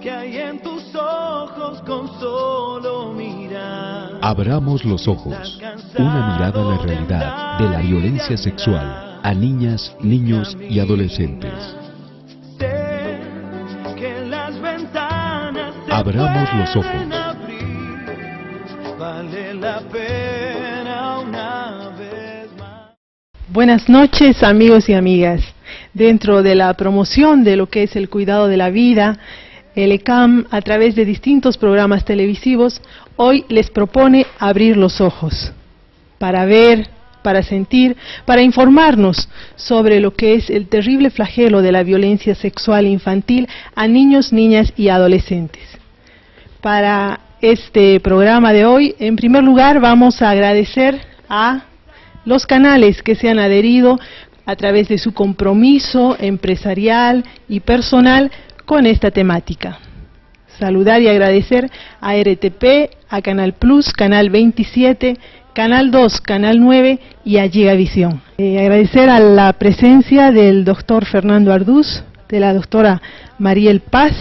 que hay en tus ojos con solo mirar. Abramos los ojos. Una mirada a la realidad de la violencia sexual a niñas, niños y adolescentes. Sé que las ventanas se Abramos los ojos. pueden abrir. Vale la pena una vez más. Buenas noches, amigos y amigas. Dentro de la promoción de lo que es el cuidado de la vida, el ECAM, a través de distintos programas televisivos, hoy les propone abrir los ojos para ver, para sentir, para informarnos sobre lo que es el terrible flagelo de la violencia sexual infantil a niños, niñas y adolescentes. Para este programa de hoy, en primer lugar, vamos a agradecer a los canales que se han adherido a través de su compromiso empresarial y personal con esta temática. Saludar y agradecer a RTP, a Canal Plus, Canal 27, Canal 2, Canal 9 y a Gigavisión. Agradecer a la presencia del doctor Fernando Arduz, de la doctora Mariel Paz,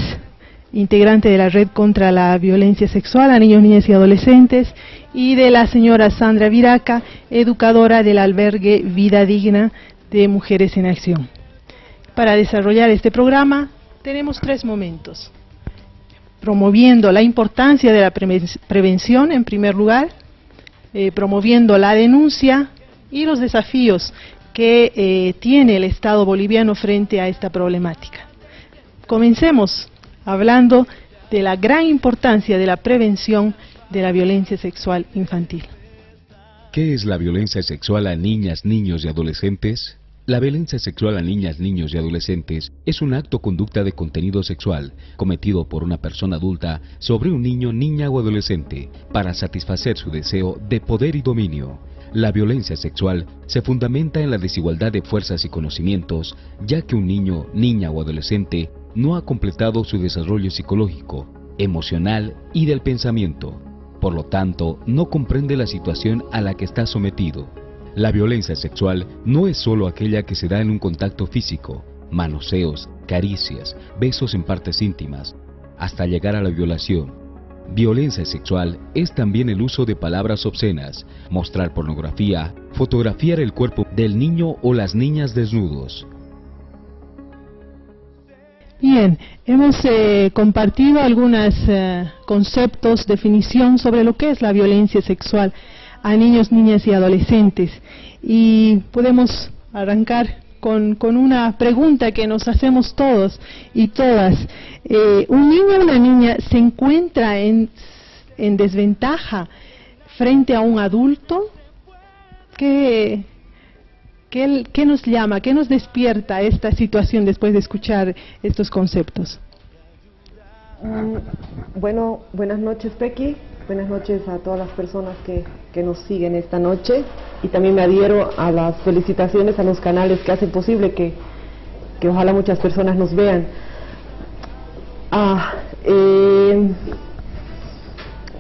integrante de la Red contra la Violencia Sexual a Niños, Niñas y Adolescentes, y de la señora Sandra Viraca, educadora del albergue Vida Digna de Mujeres en Acción. Para desarrollar este programa tenemos 3 momentos. Promoviendo la importancia de la prevención en primer lugar, promoviendo la denuncia y los desafíos que tiene el Estado boliviano frente a esta problemática. Comencemos hablando de la gran importancia de la prevención de la violencia sexual infantil. ¿Qué es la violencia sexual a niñas, niños y adolescentes? La violencia sexual a niñas, niños y adolescentes es un acto o conducta de contenido sexual cometido por una persona adulta sobre un niño, niña o adolescente para satisfacer su deseo de poder y dominio. La violencia sexual se fundamenta en la desigualdad de fuerzas y conocimientos, ya que un niño, niña o adolescente no ha completado su desarrollo psicológico, emocional y del pensamiento. Por lo tanto, no comprende la situación a la que está sometido. La violencia sexual no es solo aquella que se da en un contacto físico, manoseos, caricias, besos en partes íntimas, hasta llegar a la violación. Violencia sexual es también el uso de palabras obscenas, mostrar pornografía, fotografiar el cuerpo del niño o las niñas desnudos. Bien, hemos compartido algunos conceptos, definición sobre lo que es la violencia sexual a niños, niñas y adolescentes. Y podemos arrancar con una pregunta que nos hacemos todos y todas. ¿Un niño o una niña se encuentra en desventaja frente a un adulto? ¿Qué nos llama, qué nos despierta esta situación después de escuchar estos conceptos? Bueno, buenas noches, Pequi. Buenas noches a todas las personas que nos siguen esta noche, y también me adhiero a las felicitaciones a los canales que hacen posible que ojalá muchas personas nos vean.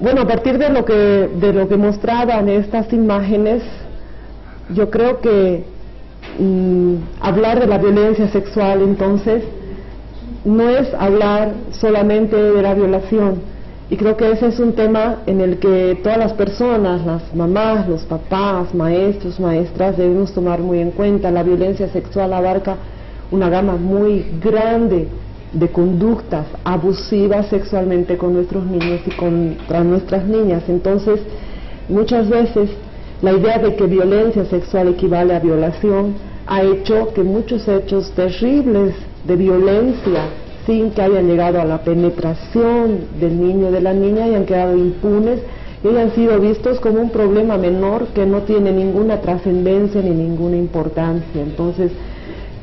Bueno, a partir de lo que mostraban estas imágenes, yo creo que hablar de la violencia sexual entonces no es hablar solamente de la violación. Y creo que ese es un tema en el que todas las personas, las mamás, los papás, maestros, maestras, debemos tomar muy en cuenta. La violencia sexual abarca una gama muy grande de conductas abusivas sexualmente con nuestros niños y contra nuestras niñas. Entonces, muchas veces la idea de que violencia sexual equivale a violación ha hecho que muchos hechos terribles de violencia, sin que hayan llegado a la penetración del niño o de la niña, hayan quedado impunes y hayan sido vistos como un problema menor que no tiene ninguna trascendencia ni ninguna importancia. Entonces,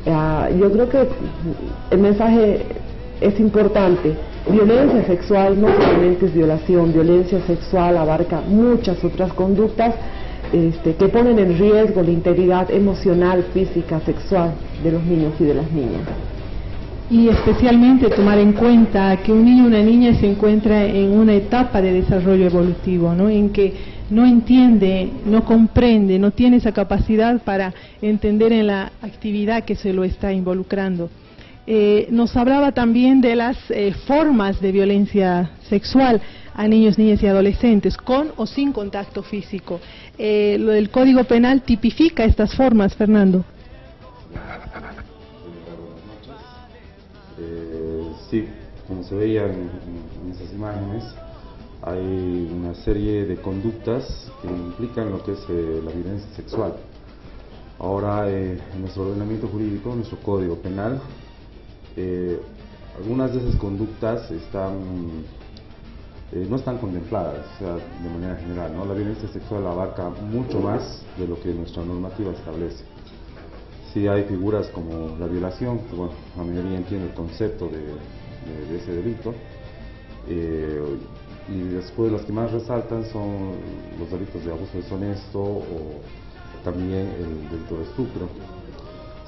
yo creo que el mensaje es importante. Violencia sexual no solamente es violación, violencia sexual abarca muchas otras conductas que ponen en riesgo la integridad emocional, física, sexual de los niños y de las niñas. Y especialmente tomar en cuenta que un niño o una niña se encuentra en una etapa de desarrollo evolutivo, ¿no? En que no entiende, no comprende, no tiene esa capacidad para entender en la actividad que se lo está involucrando. nos hablaba también de las formas de violencia sexual a niños, niñas y adolescentes, con o sin contacto físico. El Código Penal tipifica estas formas, Fernando. Sí, como se veía en esas imágenes, hay una serie de conductas que implican lo que es la violencia sexual. Ahora, en nuestro ordenamiento jurídico, en nuestro Código Penal, algunas de esas conductas no están contempladas, o sea, de manera general, ¿no? La violencia sexual abarca mucho más de lo que nuestra normativa establece. Sí hay figuras como la violación, que bueno, la mayoría entiende el concepto de ese delito, y después las que más resaltan son los delitos de abuso deshonesto o también el delito de estupro.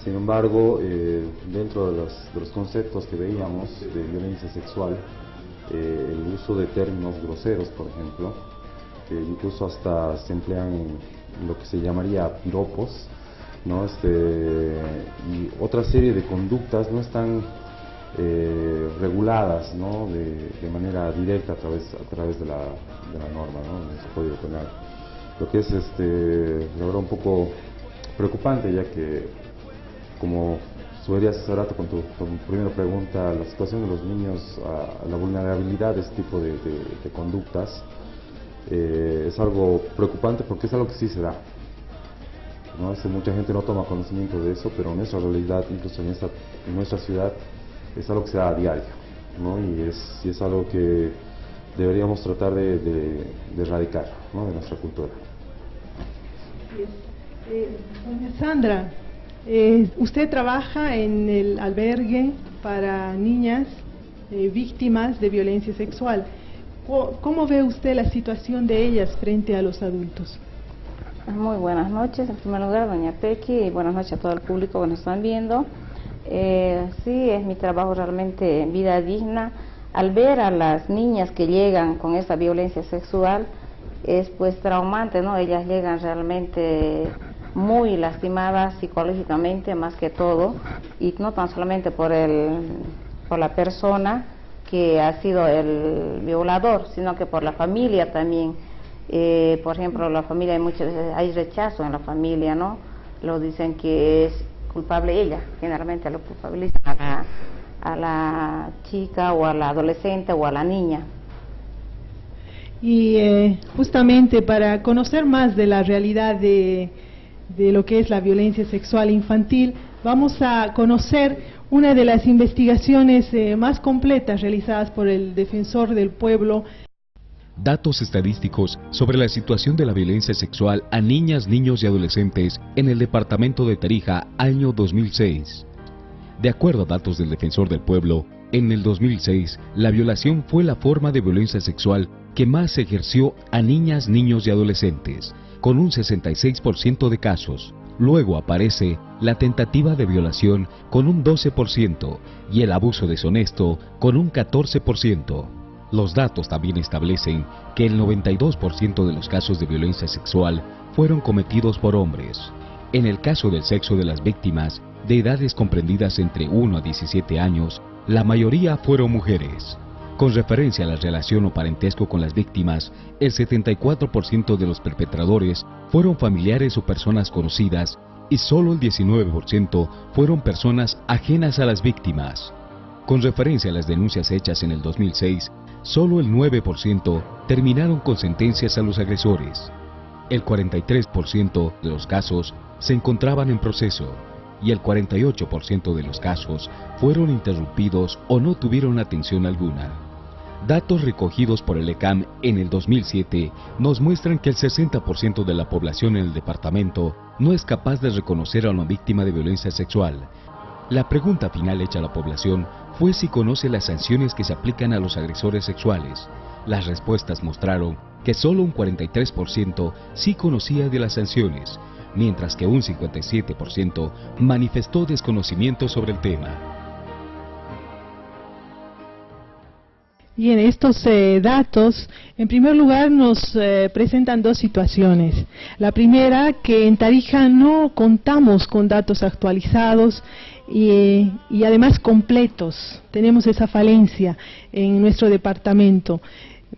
Sin embargo, dentro de los conceptos que veíamos de violencia sexual, el uso de términos groseros, por ejemplo, que incluso hasta se emplean en lo que se llamaría piropos, ¿no? Y otra serie de conductas no están reguladas, ¿no? de manera directa a través de la norma, ¿no? En el Código Penal. Lo que es la verdad un poco preocupante, ya que, como sugerías hace rato con tu primera pregunta, la situación de los niños, la vulnerabilidad de este tipo de conductas es algo preocupante, porque es algo que sí se da, ¿no? Mucha gente no toma conocimiento de eso, pero en nuestra realidad, incluso en nuestra ciudad, es algo que se da a diario, ¿no? Y es algo que deberíamos tratar de erradicar, ¿no? De nuestra cultura. Doña Sandra, usted trabaja en el albergue para niñas víctimas de violencia sexual. ¿Cómo ve usted la situación de ellas frente a los adultos? Muy buenas noches, en primer lugar, doña Pequi, y buenas noches a todo el público que nos están viendo. Sí, es mi trabajo realmente en Vida Digna. Al ver a las niñas que llegan con esta violencia sexual, es pues traumante, ¿no? Ellas llegan realmente muy lastimadas psicológicamente, más que todo, y no tan solamente por la persona que ha sido el violador, sino que por la familia también. Por ejemplo, la familia, hay rechazo en la familia, ¿no? Lo dicen que es culpable ella, generalmente lo culpabilizan a la chica o a la adolescente o a la niña. Y justamente para conocer más de la realidad de lo que es la violencia sexual infantil, vamos a conocer una de las investigaciones más completas realizadas por el Defensor del Pueblo. Datos estadísticos sobre la situación de la violencia sexual a niñas, niños y adolescentes en el departamento de Tarija, año 2006. De acuerdo a datos del Defensor del Pueblo, en el 2006, la violación fue la forma de violencia sexual que más se ejerció a niñas, niños y adolescentes, con un 66% de casos. Luego aparece la tentativa de violación con un 12% y el abuso deshonesto con un 14%. Los datos también establecen que el 92% de los casos de violencia sexual fueron cometidos por hombres. En el caso del sexo de las víctimas, de edades comprendidas entre 1 a 17 años, la mayoría fueron mujeres. Con referencia a la relación o parentesco con las víctimas, el 74% de los perpetradores fueron familiares o personas conocidas y solo el 19% fueron personas ajenas a las víctimas. Con referencia a las denuncias hechas en el 2006, solo el 9% terminaron con sentencias a los agresores. El 43% de los casos se encontraban en proceso y el 48% de los casos fueron interrumpidos o no tuvieron atención alguna. Datos recogidos por el ECAM en el 2007 nos muestran que el 60% de la población en el departamento no es capaz de reconocer a una víctima de violencia sexual. La pregunta final hecha a la población fue si conoce las sanciones que se aplican a los agresores sexuales. Las respuestas mostraron que solo un 43% sí conocía de las sanciones, mientras que un 57% manifestó desconocimiento sobre el tema. Bien, estos datos, en primer lugar, nos presentan dos situaciones. La primera, que en Tarija no contamos con datos actualizados y además completos. Tenemos esa falencia en nuestro departamento.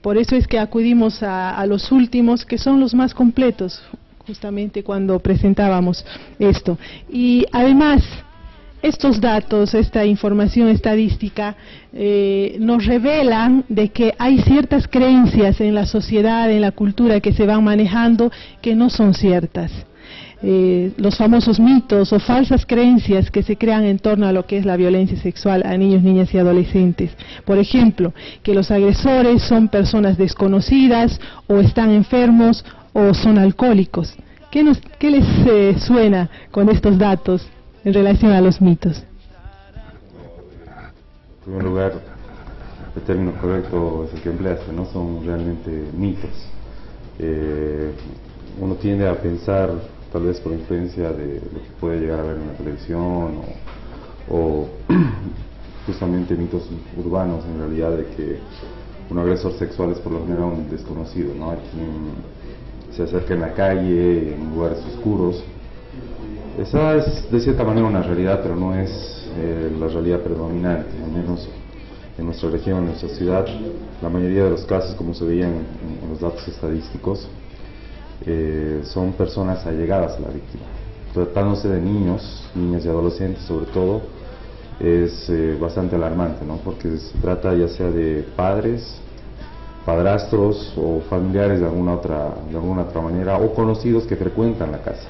Por eso es que acudimos a los últimos, que son los más completos, justamente cuando presentábamos esto. Y además, estos datos, esta información estadística, nos revelan de que hay ciertas creencias en la sociedad, en la cultura que se van manejando, que no son ciertas. Los famosos mitos o falsas creencias que se crean en torno a lo que es la violencia sexual a niños, niñas y adolescentes. Por ejemplo, que los agresores son personas desconocidas, o están enfermos, o son alcohólicos. ¿Qué les suena con estos datos en relación a los mitos? En primer lugar, el término correcto es el que empleaste, no son realmente mitos. Uno tiende a pensar, tal vez por influencia de lo que puede llegar a ver en la televisión o justamente mitos urbanos, en realidad, de que un agresor sexual es por lo general un desconocido, ¿no? Hay quien se acerca en la calle, en lugares oscuros. Esa es de cierta manera una realidad, pero no es la realidad predominante, al menos en nuestra región, en nuestra ciudad. La mayoría de los casos, como se veían en los datos estadísticos, son personas allegadas a la víctima. Tratándose de niños, niñas y adolescentes sobre todo, es bastante alarmante, ¿no? Porque se trata ya sea de padres, padrastros o familiares de alguna otra manera, o conocidos que frecuentan la casa.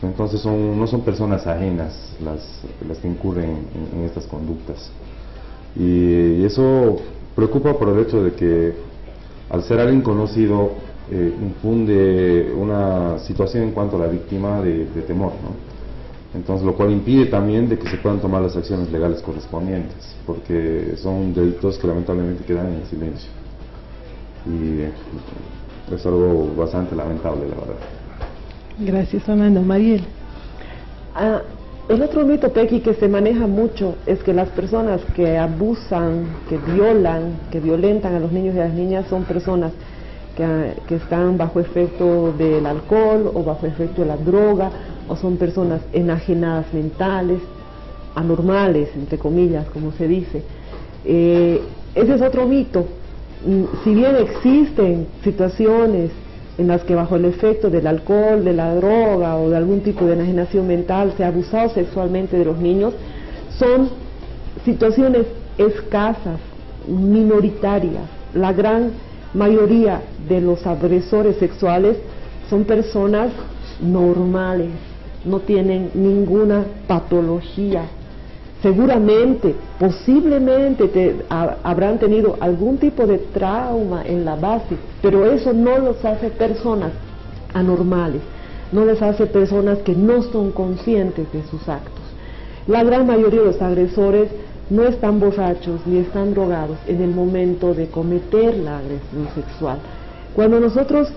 Entonces no son personas ajenas las que incurren en estas conductas. Y eso preocupa por el hecho de que, al ser alguien conocido, infunde una situación en cuanto a la víctima de temor, ¿no? Entonces, lo cual impide también de que se puedan tomar las acciones legales correspondientes, porque son delitos que lamentablemente quedan en el silencio. Y es algo bastante lamentable, la verdad. Gracias, Fernando. Mariel. El otro mito, Pequi, que se maneja mucho es que las personas que abusan, que violan, que violentan a los niños y a las niñas son personas que están bajo efecto del alcohol o bajo efecto de la droga, o son personas enajenadas mentales, anormales, entre comillas, como se dice. Ese es otro mito. Si bien existen situaciones en las que bajo el efecto del alcohol, de la droga o de algún tipo de enajenación mental se ha abusado sexualmente de los niños, son situaciones escasas, minoritarias. La gran mayoría de los agresores sexuales son personas normales, no tienen ninguna patología. Seguramente, posiblemente habrán tenido algún tipo de trauma en la base, pero eso no los hace personas anormales, no les hace personas que no son conscientes de sus actos. La gran mayoría de los agresores no están borrachos ni están drogados en el momento de cometer la agresión sexual. Cuando nosotros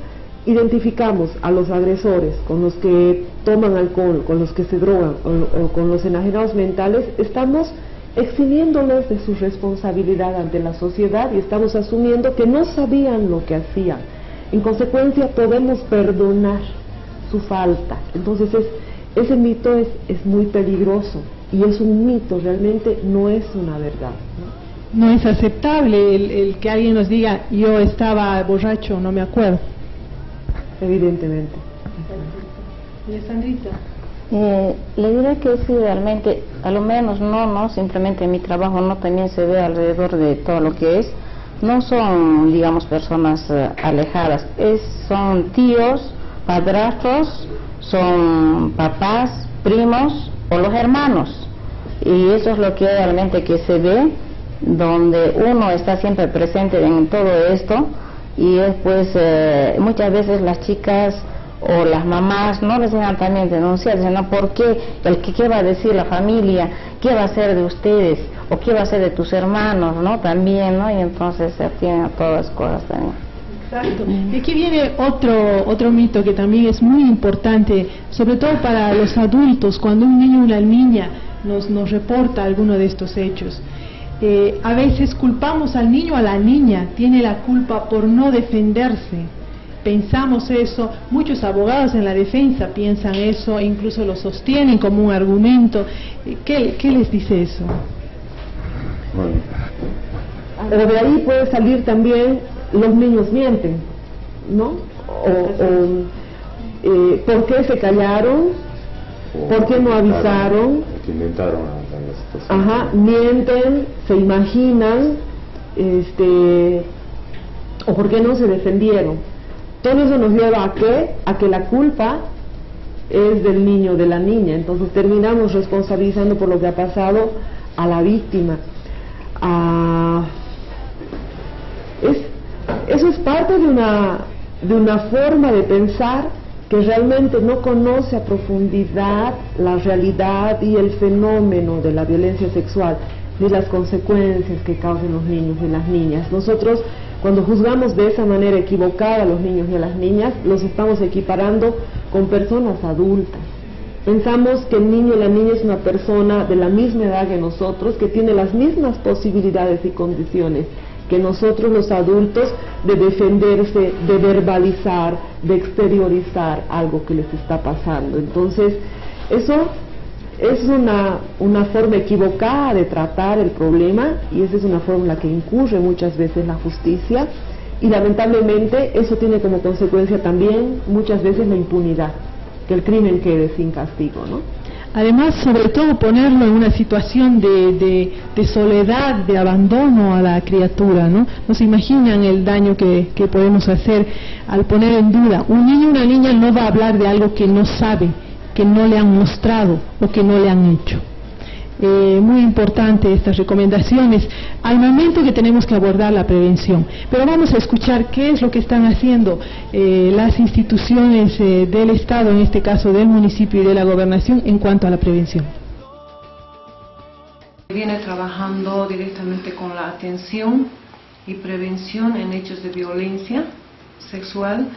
identificamos a los agresores con los que toman alcohol, con los que se drogan o con los enajenados mentales, estamos eximiéndolos de su responsabilidad ante la sociedad y estamos asumiendo que no sabían lo que hacían. En consecuencia, podemos perdonar su falta. Entonces ese mito es muy peligroso y es un mito, realmente no es una verdad, ¿no? No es aceptable el que alguien nos diga yo estaba borracho, no me acuerdo. Evidentemente. ¿Y Sandrita? Le diré que sí, realmente, a lo menos no simplemente en mi trabajo, no, también se ve alrededor de todo lo que es, no son, digamos, personas alejadas, son tíos, padrastros, son papás, primos o los hermanos, y eso es lo que realmente que se ve, donde uno está siempre presente en todo esto. Y después muchas veces las chicas o las mamás no les dejan también denunciar, dicen, no, ¿por qué? ¿Qué va a decir la familia? ¿Qué va a hacer de ustedes? ¿O qué va a hacer de tus hermanos? ¿No? También, ¿no? Y entonces se atienden a todas las cosas también. Exacto. Y aquí viene otro mito que también es muy importante, sobre todo para los adultos, cuando un niño o una niña nos reporta alguno de estos hechos. A veces culpamos al niño o a la niña, tiene la culpa por no defenderse. Pensamos eso, muchos abogados en la defensa piensan eso, e incluso lo sostienen como un argumento. ¿Qué les dice eso? Bueno, de ahí puede salir también los niños mienten, ¿no? ¿Por qué se callaron? ¿Por qué no avisaron? Que inventaron la situación. Ajá, mienten, se imaginan, o por qué no se defendieron. Todo eso nos lleva ¿a qué? A que la culpa es del niño o de la niña. Entonces terminamos responsabilizando por lo que ha pasado a la víctima. Eso es parte de una forma de pensar que realmente no conoce a profundidad la realidad y el fenómeno de la violencia sexual, ni las consecuencias que causan los niños y las niñas. Nosotros, cuando juzgamos de esa manera equivocada a los niños y a las niñas, los estamos equiparando con personas adultas. Pensamos que el niño y la niña es una persona de la misma edad que nosotros, que tiene las mismas posibilidades y condiciones que nosotros los adultos de defenderse, de verbalizar, de exteriorizar algo que les está pasando. Entonces, eso es una forma equivocada de tratar el problema, y esa es una forma en la que incurre muchas veces la justicia, y lamentablemente eso tiene como consecuencia también muchas veces la impunidad, que el crimen quede sin castigo, ¿no? Además, sobre todo, ponerlo en una situación de soledad, de abandono a la criatura, ¿no? No se imaginan el daño que podemos hacer al poner en duda. Un niño o una niña no va a hablar de algo que no sabe, que no le han mostrado o que no le han hecho. Muy importante estas recomendaciones al momento que tenemos que abordar la prevención. Pero vamos a escuchar qué es lo que están haciendo las instituciones del Estado, en este caso del municipio y de la gobernación, en cuanto a la prevención. Viene trabajando directamente con la atención y prevención en hechos de violencia sexual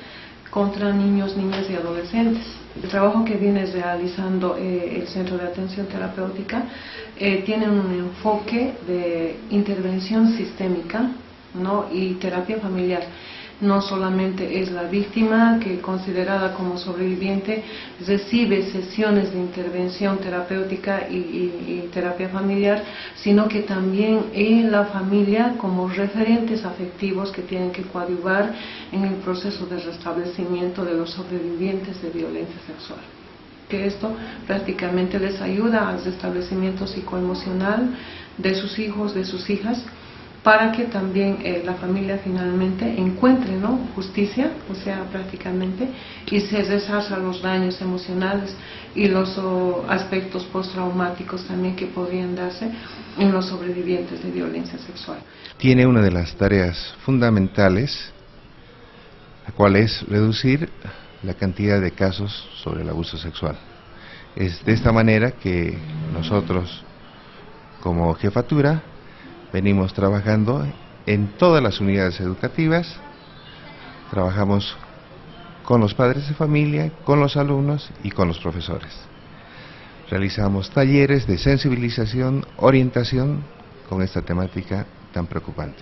contra niños, niñas y adolescentes. El trabajo que viene realizando el Centro de Atención Terapéutica tiene un enfoque de intervención sistémica, ¿no? Y terapia familiar. No solamente es la víctima que, considerada como sobreviviente, recibe sesiones de intervención terapéutica y terapia familiar, sino que también es la familia como referentes afectivos que tienen que coadyuvar en el proceso de restablecimiento de los sobrevivientes de violencia sexual. Que esto prácticamente les ayuda al restablecimiento psicoemocional de sus hijos, de sus hijas, para que también la familia finalmente encuentre, ¿no?, justicia, o sea, prácticamente, y se resarza los daños emocionales y los aspectos postraumáticos también que podrían darse en los sobrevivientes de violencia sexual. Tiene una de las tareas fundamentales, la cual es reducir la cantidad de casos sobre el abuso sexual. Es de esta manera que nosotros, como jefatura, venimos trabajando en todas las unidades educativas. Trabajamos con los padres de familia, con los alumnos y con los profesores. Realizamos talleres de sensibilización, orientación con esta temática tan preocupante.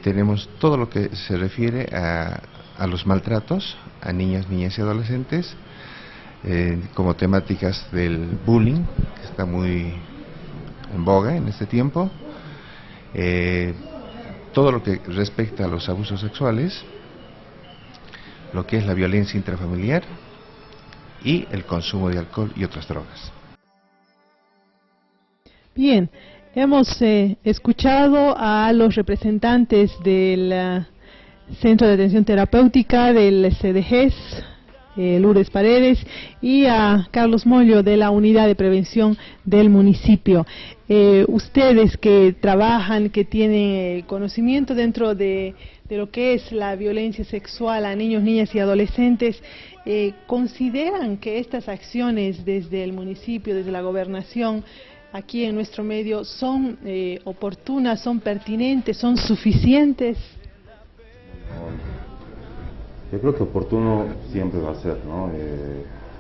Tenemos todo lo que se refiere a los maltratos a niños, niñas y adolescentes, como temáticas del bullying, que está muy en boga en este tiempo. Todo lo que respecta a los abusos sexuales, lo que es la violencia intrafamiliar y el consumo de alcohol y otras drogas. Bien, hemos escuchado a los representantes del Centro de Atención Terapéutica, del CDGES, Lourdes Paredes, y a Carlos Mollo de la Unidad de Prevención del municipio. Ustedes que trabajan, que tienen conocimiento dentro de lo que es la violencia sexual a niños, niñas y adolescentes, ¿consideran que estas acciones desde el municipio, desde la gobernación, aquí en nuestro medio, son oportunas, son pertinentes, son suficientes? Yo creo que oportuno siempre va a ser, ¿no?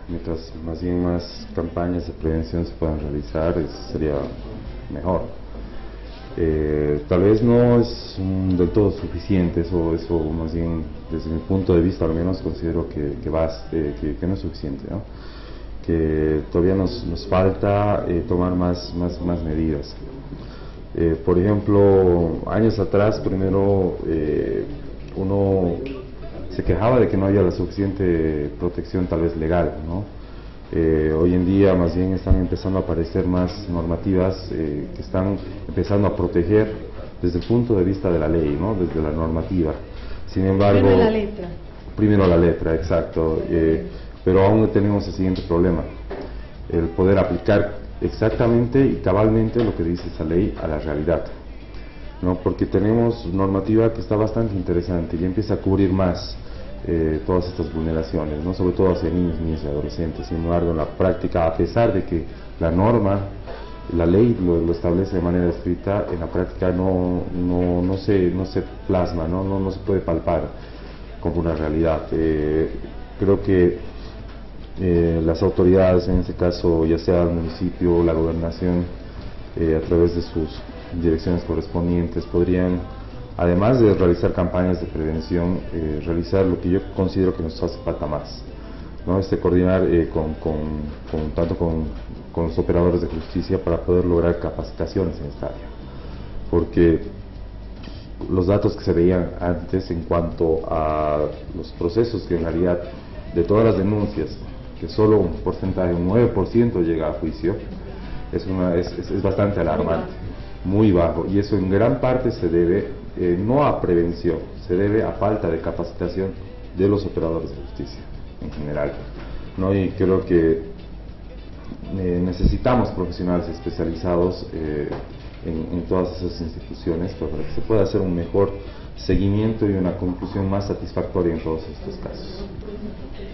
Mientras más campañas de prevención se puedan realizar, sería mejor. Tal vez no es del todo suficiente, eso más bien desde mi punto de vista al menos considero que no es suficiente, ¿no? Que todavía nos falta tomar más medidas. Por ejemplo, años atrás primero uno se quejaba de que no había la suficiente protección tal vez legal, ¿no? Hoy en día más bien están empezando a aparecer más normativas que están empezando a proteger desde el punto de vista de la ley, ¿no? Desde la normativa. Sin embargo, primero la letra. Primero la letra, exacto. Pero aún tenemos el siguiente problema: el poder aplicar exactamente y cabalmente lo que dice esa ley a la realidad, ¿no? Porque tenemos normativa que está bastante interesante y empieza a cubrir más todas estas vulneraciones, ¿no? Sobre todo hacia niños, niñas y adolescentes. Sin embargo, en la práctica, a pesar de que la norma, la ley lo establece de manera escrita, en la práctica no se plasma, no se puede palpar como una realidad. Creo que las autoridades, en este caso ya sea el municipio, la gobernación, a través de sus direcciones correspondientes, podrían, además de realizar campañas de prevención, realizar lo que yo considero que nos hace falta más, ¿no? Coordinar tanto con los operadores de justicia para poder lograr capacitaciones en esta área, porque los datos que se veían antes en cuanto a los procesos, que en realidad de todas las denuncias, que solo un porcentaje, un 9% llega a juicio, es bastante alarmante, muy bajo, y eso en gran parte se debe no a prevención, se debe a falta de capacitación de los operadores de justicia en general, ¿no? Y creo que necesitamos profesionales especializados en todas esas instituciones para que se pueda hacer un mejor seguimiento y una conclusión más satisfactoria en todos estos casos.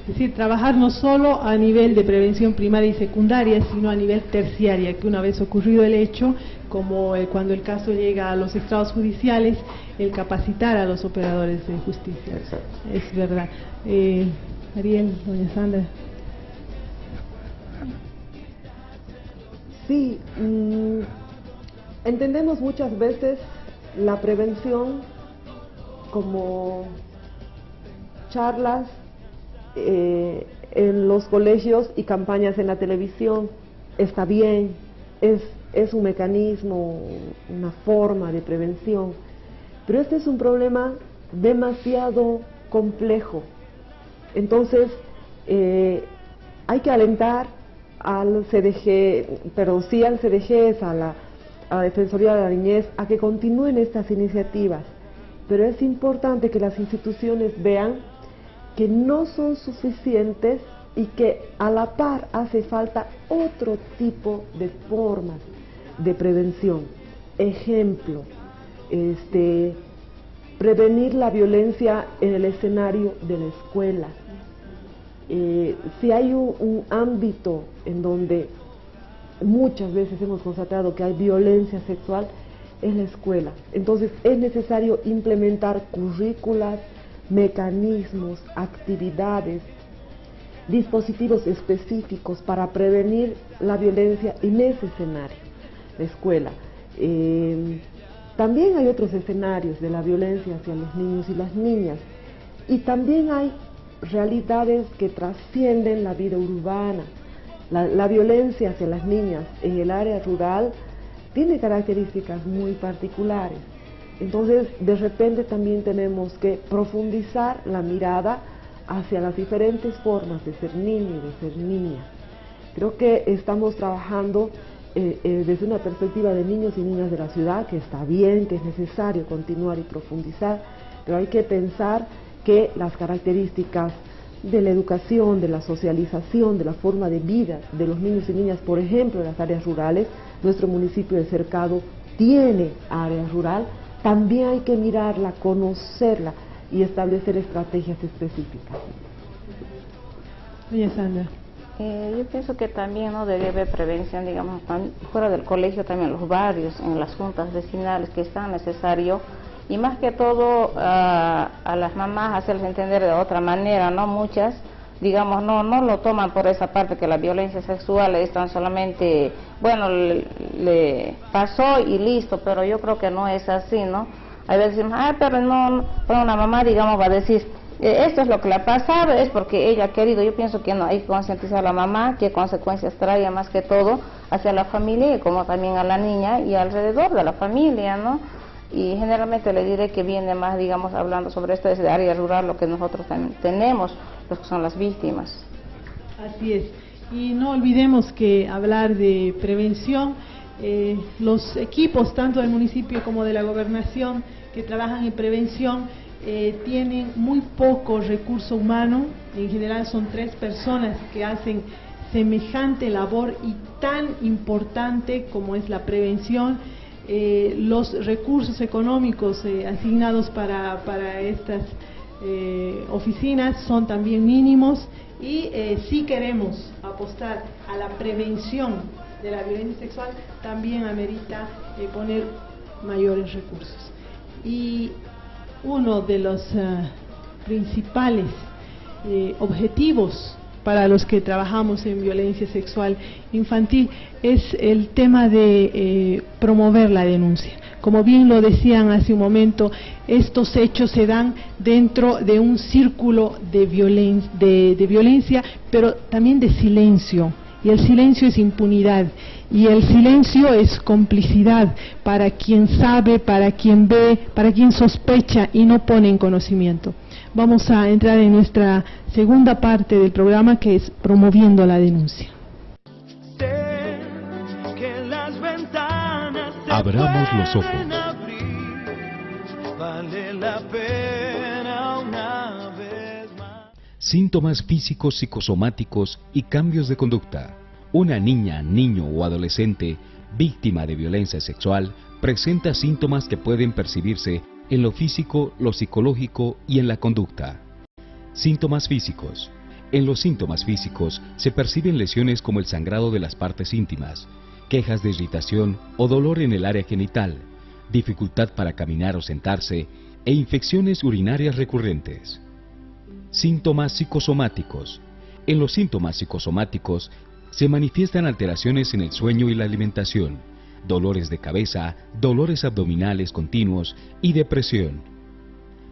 Es decir, trabajar no solo a nivel de prevención primaria y secundaria, sino a nivel terciaria, que una vez ocurrido el hecho, como cuando el caso llega a los estrados judiciales, el capacitar a los operadores de justicia. Exacto. Es verdad. Ariel, doña Sandra. Sí, entendemos muchas veces la prevención como charlas en los colegios y campañas en la televisión. Está bien, es un mecanismo, una forma de prevención, pero este es un problema demasiado complejo. Entonces hay que alentar al CDG, pero sí al CDG, a la Defensoría de la Niñez, a que continúen estas iniciativas, pero es importante que las instituciones vean que no son suficientes y que a la par hace falta otro tipo de formas de prevención. Ejemplo, prevenir la violencia en el escenario de la escuela. Si hay un ámbito en donde muchas veces hemos constatado que hay violencia sexual, es la escuela. Entonces es necesario implementar currículas, mecanismos, actividades, dispositivos específicos para prevenir la violencia en ese escenario, la escuela. También hay otros escenarios de la violencia hacia los niños y las niñas, y también hay realidades que trascienden la vida urbana. La violencia hacia las niñas en el área rural tiene características muy particulares. Entonces, de repente también tenemos que profundizar la mirada hacia las diferentes formas de ser niño y de ser niña. Creo que estamos trabajando desde una perspectiva de niños y niñas de la ciudad, que está bien, que es necesario continuar y profundizar, pero hay que pensar que las características de la educación, de la socialización, de la forma de vida de los niños y niñas, por ejemplo, en las áreas rurales, nuestro municipio de Cercado tiene área rural, también hay que mirarla, conocerla y establecer estrategias específicas. Doña Sandra. Yo pienso que también no debe haber prevención, digamos, fuera del colegio, también en los barrios, en las juntas vecinales, que es tan necesario, y más que todo a las mamás hacerles entender de otra manera, ¿no? Muchas digamos, no lo toman por esa parte, que la violencia sexual es tan solamente, bueno, le pasó y listo, pero yo creo que no es así, ¿no? A veces decimos, pero no, pero una mamá, digamos, va a decir, esto es lo que le ha pasado, es porque ella ha querido. Yo pienso que no, hay que concientizar a la mamá, qué consecuencias trae más que todo hacia la familia y como también a la niña y alrededor de la familia, ¿no? Y generalmente le diré que viene más, digamos, hablando sobre esto desde área rural, lo que nosotros también tenemos, los que son las víctimas. Así es. Y no olvidemos que hablar de prevención, los equipos tanto del municipio como de la gobernación que trabajan en prevención tienen muy poco recurso humano. En general son 3 personas que hacen semejante labor y tan importante como es la prevención. Los recursos económicos asignados para estas oficinas son también mínimos y si queremos apostar a la prevención de la violencia sexual también amerita poner mayores recursos. Y uno de los principales objetivos para los que trabajamos en violencia sexual infantil es el tema de promover la denuncia. Como bien lo decían hace un momento, estos hechos se dan dentro de un círculo de violencia, pero también de silencio. Y el silencio es impunidad, y el silencio es complicidad para quien sabe, para quien ve, para quien sospecha y no pone en conocimiento. Vamos a entrar en nuestra segunda parte del programa, que es promoviendo la denuncia. Abramos los ojos. Vale la pena una vez más. Síntomas físicos, psicosomáticos y cambios de conducta. Una niña, niño o adolescente víctima de violencia sexual presenta síntomas que pueden percibirse en lo físico, lo psicológico y en la conducta. Síntomas físicos. En los síntomas físicos se perciben lesiones como el sangrado de las partes íntimas, quejas de irritación o dolor en el área genital, dificultad para caminar o sentarse e infecciones urinarias recurrentes. Síntomas psicosomáticos. En los síntomas psicosomáticos se manifiestan alteraciones en el sueño y la alimentación, dolores de cabeza, dolores abdominales continuos y depresión.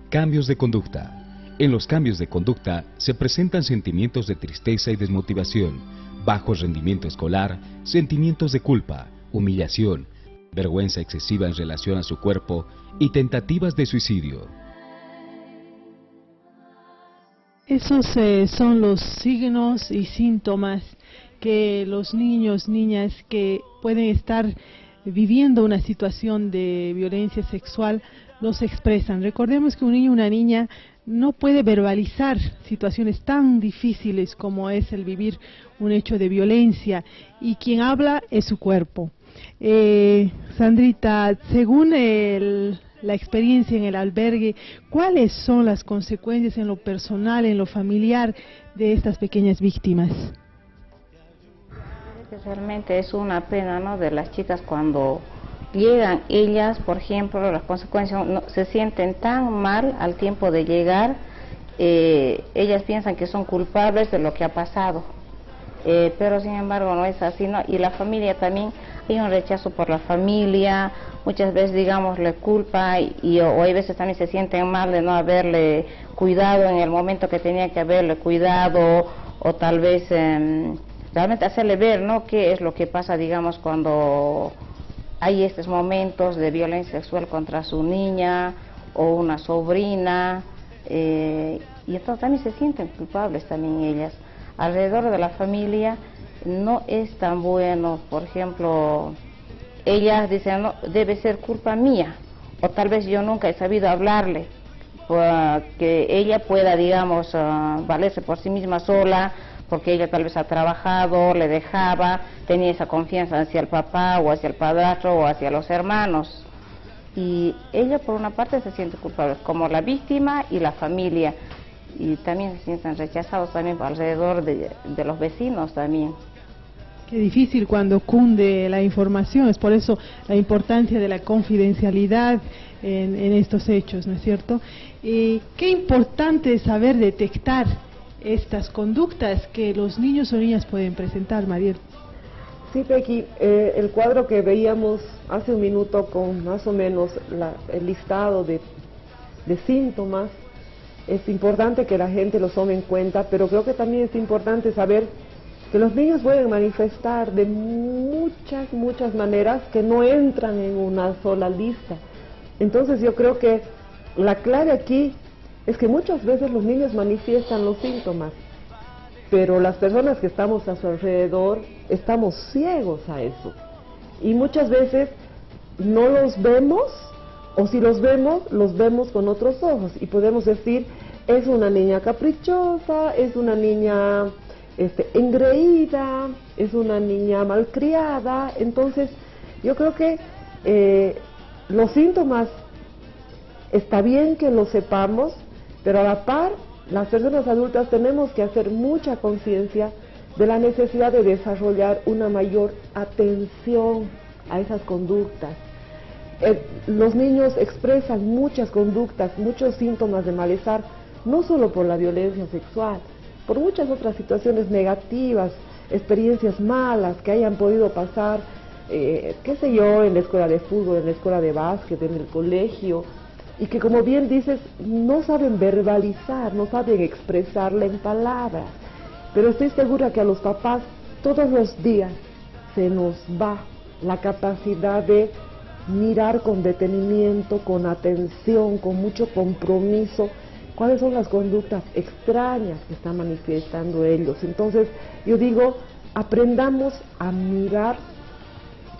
Cambios de conducta. En los cambios de conducta se presentan sentimientos de tristeza y desmotivación, bajo rendimiento escolar, sentimientos de culpa, humillación, vergüenza excesiva en relación a su cuerpo y tentativas de suicidio. Esos son los signos y síntomas que los niños, niñas que pueden estar viviendo una situación de violencia sexual los expresan. Recordemos que un niño o una niña no puede verbalizar situaciones tan difíciles como es el vivir un hecho de violencia, y quien habla es su cuerpo. Sandrita, según la experiencia en el albergue, ¿cuáles son las consecuencias en lo personal, en lo familiar de estas pequeñas víctimas? Realmente es una pena, ¿no?, de las chicas cuando llegan ellas, por ejemplo, las consecuencias, se sienten tan mal al tiempo de llegar, ellas piensan que son culpables de lo que ha pasado, pero sin embargo no es así, ¿no? Y la familia también, hay un rechazo por la familia, muchas veces, digamos, le culpa o hay veces también se sienten mal de no haberle cuidado en el momento que tenía que haberle cuidado, o tal vez realmente hacerle ver, ¿no?, qué es lo que pasa, digamos, cuando hay estos momentos de violencia sexual contra su niña o una sobrina, y entonces también se sienten culpables también ellas. Alrededor de la familia no es tan bueno, por ejemplo, ellas dicen, no, debe ser culpa mía, o tal vez yo nunca he sabido hablarle, que ella pueda, digamos, valerse por sí misma sola, porque ella tal vez ha trabajado, le dejaba, tenía esa confianza hacia el papá o hacia el padrastro o hacia los hermanos. Y ella por una parte se siente culpable, como la víctima y la familia, y también se sienten rechazados también alrededor de los vecinos también. Qué difícil cuando cunde la información, es por eso la importancia de la confidencialidad en estos hechos, ¿no es cierto? Qué importante es saber detectar estas conductas que los niños o niñas pueden presentar, Mariel. Sí, Pequi, el cuadro que veíamos hace un minuto con más o menos el listado de síntomas, es importante que la gente los tome en cuenta, pero creo que también es importante saber que los niños pueden manifestar de muchas maneras que no entran en una sola lista. Entonces yo creo que la clave aquí es que muchas veces los niños manifiestan los síntomas, pero las personas que estamos a su alrededor estamos ciegos a eso. Y muchas veces no los vemos, o si los vemos con otros ojos. Y podemos decir, es una niña caprichosa, es una niña engreída, es una niña malcriada. Entonces, yo creo que los síntomas, está bien que los sepamos, pero a la par, las personas adultas tenemos que hacer mucha conciencia de la necesidad de desarrollar una mayor atención a esas conductas. Los niños expresan muchas conductas, muchos síntomas de malestar, no solo por la violencia sexual, por muchas otras situaciones negativas, experiencias malas que hayan podido pasar, qué sé yo, en la escuela de fútbol, en la escuela de básquet, en el colegio, y que, como bien dices, no saben verbalizar, no saben expresarla en palabras. Pero estoy segura que a los papás todos los días se nos va la capacidad de mirar con detenimiento, con atención, con mucho compromiso, cuáles son las conductas extrañas que están manifestando ellos. Entonces, yo digo, aprendamos a mirar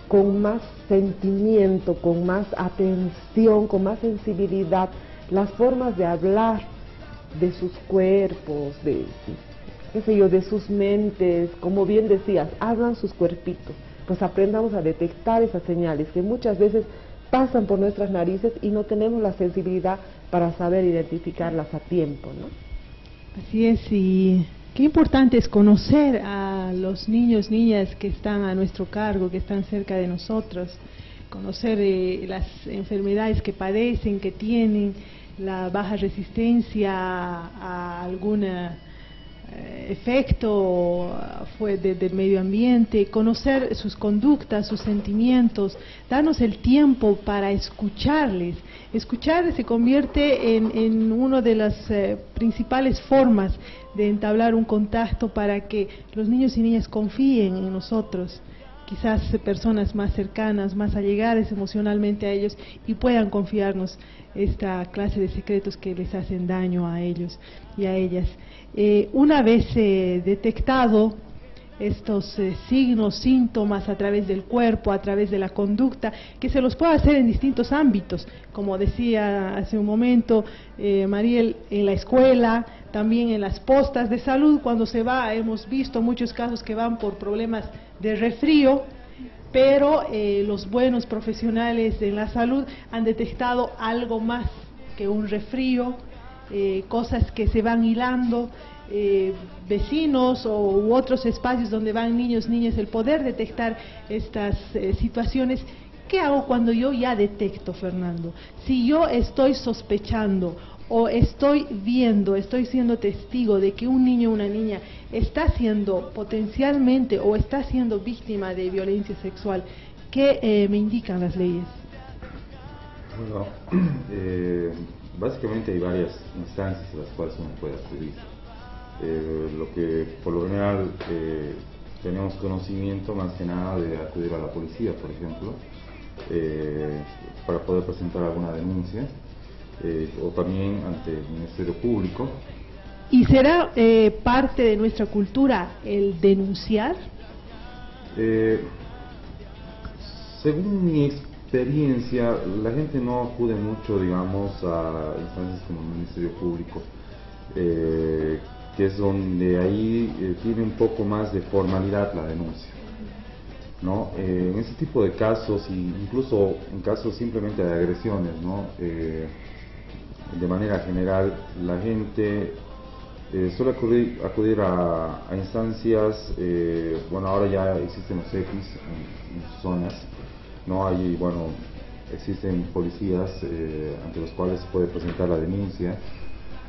con más sentimiento, con más atención, con más sensibilidad, las formas de hablar de sus cuerpos, de sus mentes. Como bien decías, hablan sus cuerpitos. Pues aprendamos a detectar esas señales que muchas veces pasan por nuestras narices y no tenemos la sensibilidad para saber identificarlas a tiempo, ¿no? Así es, y qué importante es conocer a los niños, niñas que están a nuestro cargo, que están cerca de nosotros, conocer las enfermedades que padecen, que tienen, la baja resistencia a algún efecto del medio ambiente, conocer sus conductas, sus sentimientos, darnos el tiempo para escucharles. Escuchar se convierte en una de las principales formas de entablar un contacto para que los niños y niñas confíen en nosotros, quizás personas más cercanas, más allegadas emocionalmente a ellos, y puedan confiarnos esta clase de secretos que les hacen daño a ellos y a ellas. Una vez detectado estos signos, síntomas a través del cuerpo, a través de la conducta, que se los puede hacer en distintos ámbitos, como decía hace un momento Mariel, en la escuela, también en las postas de salud, cuando se va, hemos visto muchos casos que van por problemas de resfrío, pero los buenos profesionales en la salud han detectado algo más que un resfrío, cosas que se van hilando, vecinos u otros espacios donde van niños, niñas, el poder detectar estas situaciones. ¿Qué hago cuando yo ya detecto, Fernando? Si yo estoy sospechando o estoy viendo, estoy siendo testigo de que un niño o una niña está siendo potencialmente o está siendo víctima de violencia sexual, ¿qué me indican las leyes? Bueno, básicamente hay varias instancias a las cuales uno puede acudir. Lo que por lo general tenemos conocimiento más que nada de acudir a la policía, por ejemplo, para poder presentar alguna denuncia, o también ante el Ministerio Público. ¿Y será parte de nuestra cultura el denunciar? Según mi experiencia, la gente no acude mucho, digamos, a instancias como el Ministerio Público, que es donde ahí tiene un poco más de formalidad la denuncia, ¿no? En ese tipo de casos, incluso en casos simplemente de agresiones, ¿no? De manera general, la gente suele acudir a instancias, bueno, ahora ya existen los EPIs en zonas, ¿no? Hay, bueno, existen policías ante los cuales se puede presentar la denuncia.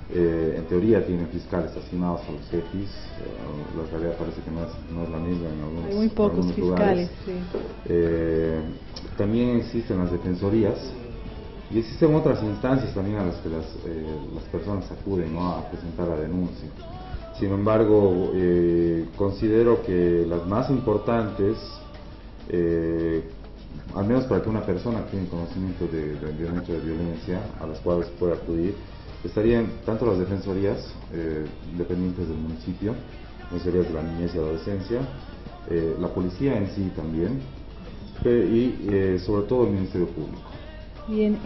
En teoría tienen fiscales asignados a los EPIs, la realidad parece que no es la misma en algunos, hay muy pocos fiscales. Sí. También existen las defensorías y existen otras instancias también a las que las personas acuden, ¿no?, a presentar la denuncia. Sin embargo, considero que las más importantes, al menos para que una persona tenga conocimiento de un hecho de violencia a las cuales puede acudir, estarían tanto las defensorías dependientes del municipio, defensorías de la niñez y adolescencia, la policía en sí también, y sobre todo el Ministerio Público. Bien,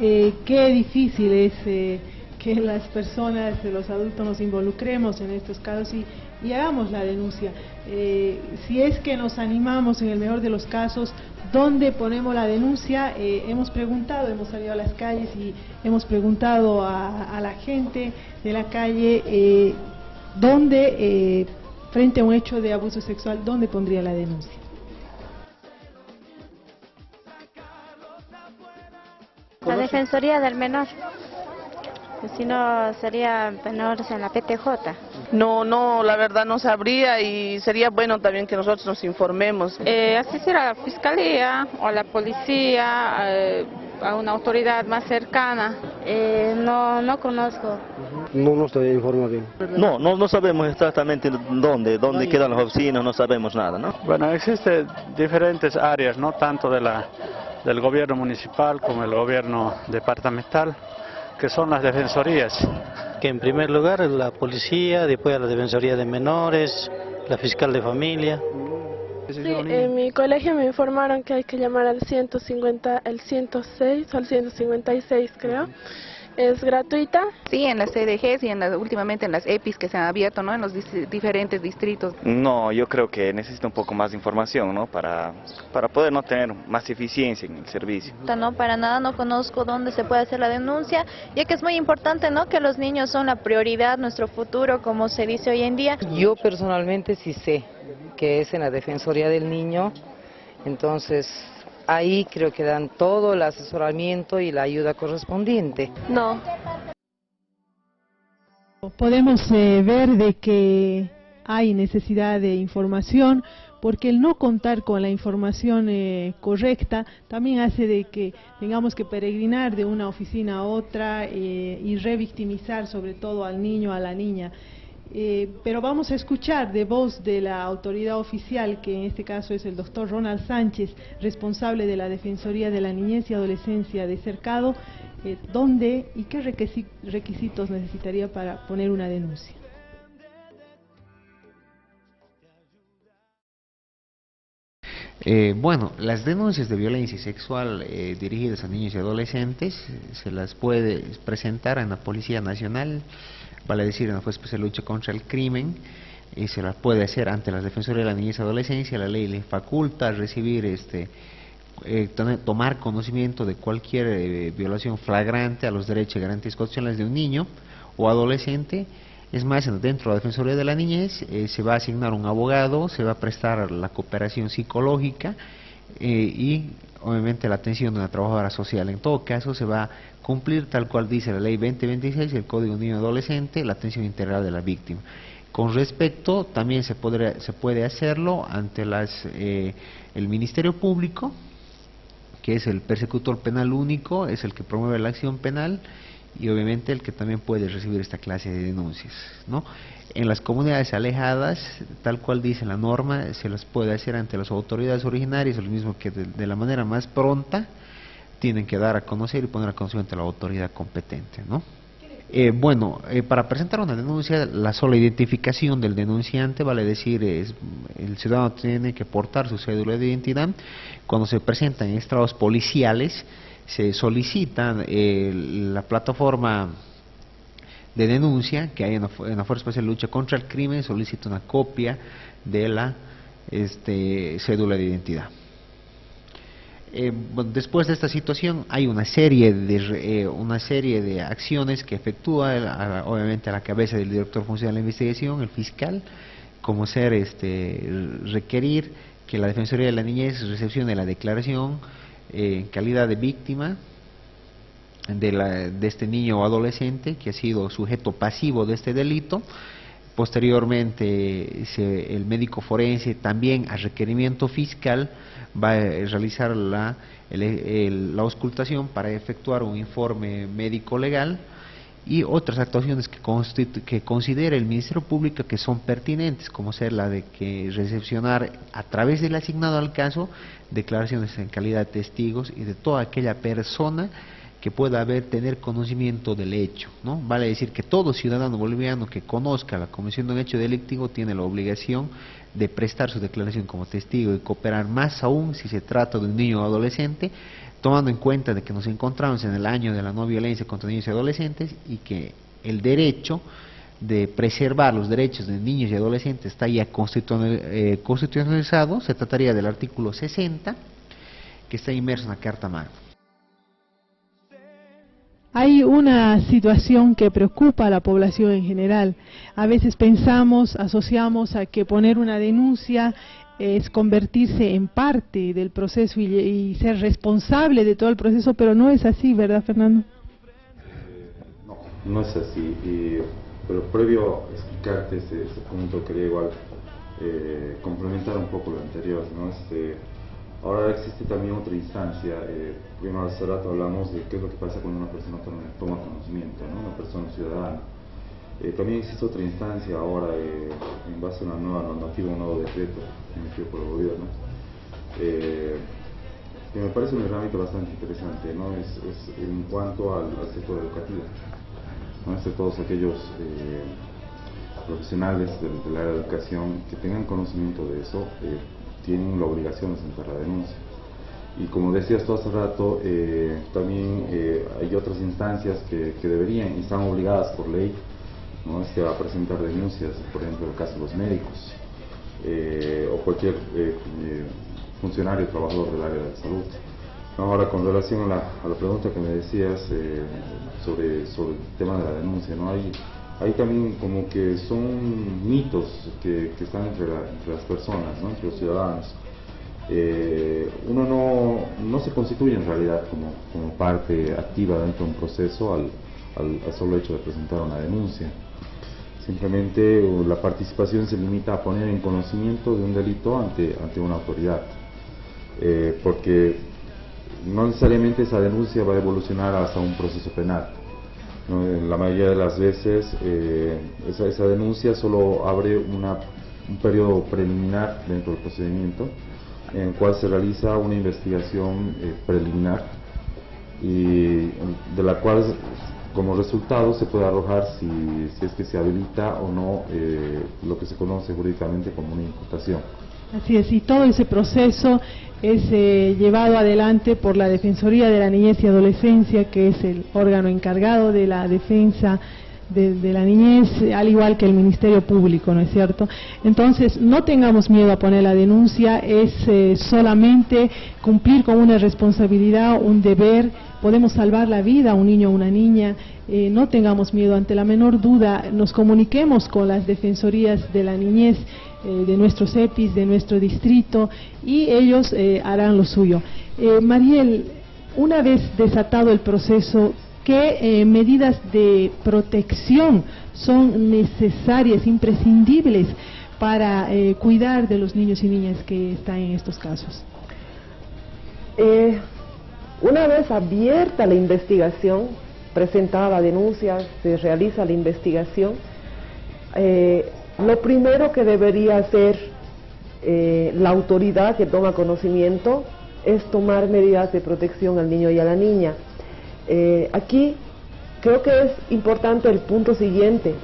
qué difícil es que las personas, los adultos, nos involucremos en estos casos y hagamos la denuncia. Si es que nos animamos, en el mejor de los casos, ¿dónde ponemos la denuncia? Hemos preguntado, hemos salido a las calles y hemos preguntado a la gente de la calle dónde, frente a un hecho de abuso sexual, ¿dónde pondría la denuncia? La Defensoría del Menor. Si no, sería menores en la PTJ. No, la verdad no sabría y sería bueno también que nosotros nos informemos. Asistir a la fiscalía o a la policía, a una autoridad más cercana. No conozco. No estoy informado bien. No sabemos exactamente dónde quedan las oficinas, no sabemos nada, ¿no? Bueno, existen diferentes áreas, no tanto del gobierno municipal como el gobierno departamental, que son las defensorías. Que en primer lugar la policía, después la defensoría de menores, la fiscal de familia. Sí, en mi colegio me informaron que hay que llamar al 150, el 106 o al 156 creo. ¿Es gratuita? Sí, en las CDGs y últimamente en las EPIs que se han abierto, ¿no?, en los diferentes distritos. No, yo creo que necesita un poco más de información, ¿no?, para poder no tener más eficiencia en el servicio. No, para nada no conozco dónde se puede hacer la denuncia, ya que es muy importante, ¿no?, que los niños son la prioridad, nuestro futuro, como se dice hoy en día. Yo personalmente sí sé que es en la Defensoría del Niño, entonces ahí creo que dan todo el asesoramiento y la ayuda correspondiente. No. Podemos ver de que hay necesidad de información, porque el no contar con la información correcta también hace de que tengamos que peregrinar de una oficina a otra y revictimizar sobre todo al niño, a la niña. Pero vamos a escuchar de voz de la autoridad oficial, que en este caso es el doctor Ronald Sánchez, responsable de la Defensoría de la Niñez y Adolescencia de Cercado, dónde y qué requisitos necesitaría para poner una denuncia. Bueno, las denuncias de violencia sexual dirigidas a niños y adolescentes se las puede presentar en la Policía Nacional, vale decir en la Fuerza Especial de Lucha contra el Crimen, y se las puede hacer ante la Defensoría de la Niñez y Adolescencia. La ley le faculta recibir tomar conocimiento de cualquier violación flagrante a los derechos y garantías constitucionales de un niño o adolescente. Es más, dentro de la Defensoría de la Niñez se va a asignar un abogado, se va a prestar la cooperación psicológica y obviamente la atención de una trabajadora social. En todo caso se va a cumplir tal cual dice la ley 2026, el Código Niño y Adolescente, la atención integral de la víctima. Con respecto, también se puede hacerlo ante el Ministerio Público, que es el persecutor penal único, es el que promueve la acción penal y obviamente el que también puede recibir esta clase de denuncias, ¿no? En las comunidades alejadas, tal cual dice la norma, se las puede hacer ante las autoridades originarias, lo mismo que de la manera más pronta tienen que dar a conocer y poner a conocimiento a la autoridad competente, ¿no? Para presentar una denuncia, la sola identificación del denunciante, vale decir, el ciudadano tiene que portar su cédula de identidad. Cuando se presentan estrados policiales, se solicita la plataforma de denuncia que hay en la Fuerza Especial de Lucha contra el Crimen, solicita una copia de la cédula de identidad. Después de esta situación hay una serie de acciones que efectúa obviamente a la cabeza del director funcional de la investigación, el fiscal, como ser requerir que la Defensoría de la Niñez recepcione la declaración en calidad de víctima de este niño o adolescente que ha sido sujeto pasivo de este delito. Posteriormente, el médico forense también a requerimiento fiscal va a realizar la auscultación para efectuar un informe médico legal y otras actuaciones que considere el Ministerio Público que son pertinentes, como ser la de que recepcionar a través del asignado al caso declaraciones en calidad de testigos y de toda aquella persona que pueda tener conocimiento del hecho, ¿no? Vale decir que todo ciudadano boliviano que conozca la comisión de un hecho delictivo tiene la obligación de prestar su declaración como testigo y cooperar, más aún si se trata de un niño o adolescente, tomando en cuenta de que nos encontramos en el año de la no violencia contra niños y adolescentes y que el derecho de preservar los derechos de niños y adolescentes está ya constitucionalizado. Se trataría del artículo 60 que está inmerso en la Carta Magna. Hay una situación que preocupa a la población en general. A veces asociamos a que poner una denuncia es convertirse en parte del proceso y ser responsable de todo el proceso, pero no es así, ¿verdad, Fernando? No es así, pero previo a explicarte ese punto quería igual complementar un poco lo anterior, ¿no? Ahora existe también otra instancia, primero hace rato hablamos de qué es lo que pasa cuando una persona toma conocimiento, ¿no? Una persona ciudadana. También existe otra instancia ahora, en base a una nueva normativa, un nuevo decreto emitido por el gobierno, que me parece una herramienta bastante interesante, ¿no? Es en cuanto al sector educativo, ¿no? Todos aquellos profesionales del área de educación que tengan conocimiento de eso, tienen la obligación de presentar la denuncia. Y como decías tú hace rato, también hay otras instancias que deberían y están obligadas por ley, ¿no? A presentar denuncias, por ejemplo el caso de los médicos o cualquier funcionario o trabajador del área de salud. Ahora, con relación a la pregunta que me decías sobre el tema de la denuncia, ¿no? Hay también como que son mitos que están entre las personas, ¿no? Entre los ciudadanos. Uno no se constituye en realidad como parte activa dentro de un proceso al solo hecho de presentar una denuncia. Simplemente la participación se limita a poner en conocimiento de un delito ante una autoridad, porque no necesariamente esa denuncia va a evolucionar hasta un proceso penal, ¿no? En la mayoría de las veces esa denuncia solo abre un periodo preliminar dentro del procedimiento, en el cual se realiza una investigación preliminar y de la cual como resultado se puede arrojar si es que se habilita o no lo que se conoce jurídicamente como una imputación. Así es, y todo ese proceso es llevado adelante por la Defensoría de la Niñez y Adolescencia, que es el órgano encargado de la defensa de la niñez, al igual que el Ministerio Público, ¿no es cierto? Entonces, no tengamos miedo a poner la denuncia, es solamente cumplir con una responsabilidad, un deber. Podemos salvar la vida a un niño o una niña, no tengamos miedo, ante la menor duda nos comuniquemos con las defensorías de la niñez de nuestros EPIs, de nuestro distrito, y ellos harán lo suyo. Mariel, una vez desatado el proceso, ¿qué medidas de protección son necesarias, imprescindibles para cuidar de los niños y niñas que están en estos casos? Una vez abierta la investigación, presentada la denuncia, se realiza la investigación, lo primero que debería hacer la autoridad que toma conocimiento es tomar medidas de protección al niño y a la niña. Aquí creo que es importante el punto siguiente,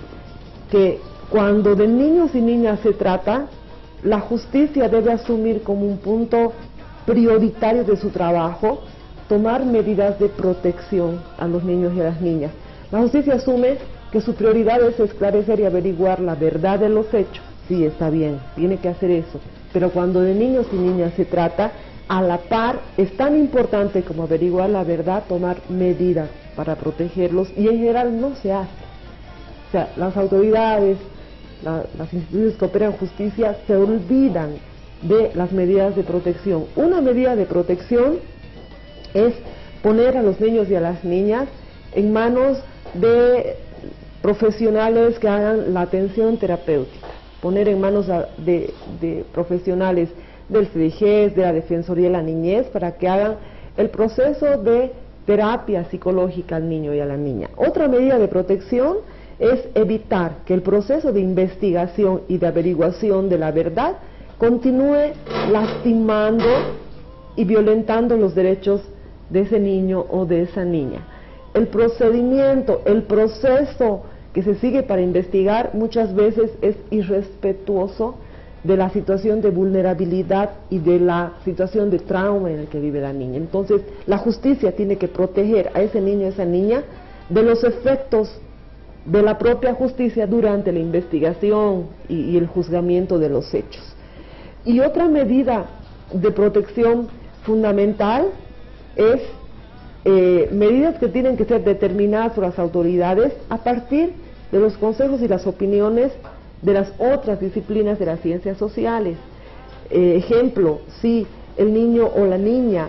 que cuando de niños y niñas se trata, la justicia debe asumir como un punto prioritario de su trabajo tomar medidas de protección a los niños y a las niñas. La justicia asume que su prioridad es esclarecer y averiguar la verdad de los hechos. Sí, está bien, tiene que hacer eso, pero cuando de niños y niñas se trata, a la par es tan importante como averiguar la verdad, tomar medidas para protegerlos, y en general no se hace. O sea, las autoridades, las instituciones que operan justicia se olvidan de las medidas de protección. Una medida de protección es poner a los niños y a las niñas en manos de profesionales que hagan la atención terapéutica, poner en manos de profesionales del CDG, de la Defensoría de la Niñez, para que hagan el proceso de terapia psicológica al niño y a la niña. Otra medida de protección es evitar que el proceso de investigación y de averiguación de la verdad continúe lastimando y violentando los derechos de ese niño o de esa niña. El procedimiento, el proceso que se sigue para investigar muchas veces es irrespetuoso de la situación de vulnerabilidad y de la situación de trauma en el que vive la niña. Entonces, la justicia tiene que proteger a ese niño, a esa niña, de los efectos de la propia justicia durante la investigación y el juzgamiento de los hechos. Y otra medida de protección fundamental es medidas que tienen que ser determinadas por las autoridades a partir de los consejos y las opiniones de las otras disciplinas de las ciencias sociales. Ejemplo, si el niño o la niña